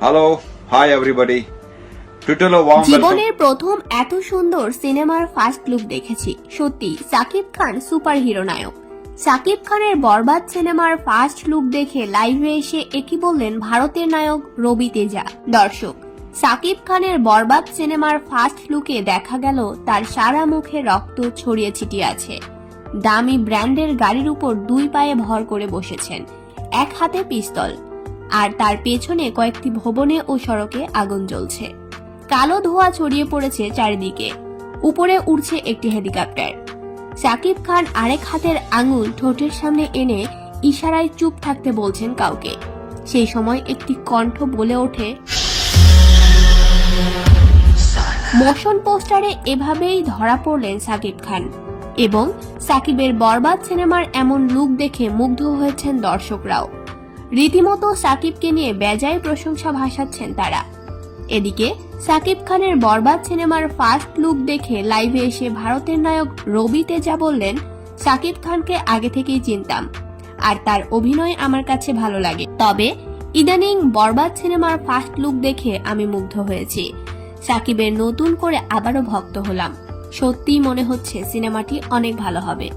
Hello, hi everybody. Total a warm জীবনের প্রথম এত সুন্দর সিনেমার ফার্স্ট লুক দেখেছি। সত্যি সাকিব খান সুপার হিরো নায়ক। সাকিব খানের বরবাদ সিনেমার ফার্স্ট লুক দেখে লাইভে এসে একই বললেন ভারতের নায়ক রবি তেজা। দর্শক, সাকিব খানের বরবাদ সিনেমার ফার্স্ট লুকে দেখা গেল তার সারা মুখে রক্ত ছড়িয়ে ছিটিয়ে আছে। দামি ব্র্যান্ডের গাড়ির উপর দুই পায়ে ভর করে বসেছেন, এক হাতে পিস্তল, আর তার পেছনে কয়েকটি ভবনে ও সড়কে আগুন জ্বলছে। কালো ধোঁয়া ছড়িয়ে পড়েছে চারিদিকে, উপরে উড়ছে একটি হেলিকপ্টার। সাকিব খান আরেক হাতের আঙুল ঠোঁটের সামনে এনে ইশারায় চুপ থাকতে বলছেন কাউকে। সেই সময় একটি কণ্ঠ বলে ওঠে, মোশন পোস্টারে এভাবেই ধরা পড়লেন সাকিব খান। এবং সাকিবের বরবাদ সিনেমার এমন লুক দেখে মুগ্ধ হয়েছেন দর্শকরাও। রীতিমতো সাকিবকে নিয়ে বেজায় প্রশংসা ভাসাচ্ছেন তারা। এদিকে সাকিব খানের বরবাদ সিনেমার ফার্স্ট লুক দেখে লাইভে এসে ভারতের নায়ক রবি তেজা বললেন, সাকিব খানকে আগে থেকেই চিনতাম আর তার অভিনয় আমার কাছে ভালো লাগে, তবে ইদানিং বরবাদ সিনেমার ফার্স্ট লুক দেখে আমি মুগ্ধ হয়েছি। সাকিবের নতুন করে আবারও ভক্ত হলাম। সত্যিই মনে হচ্ছে সিনেমাটি অনেক ভালো হবে।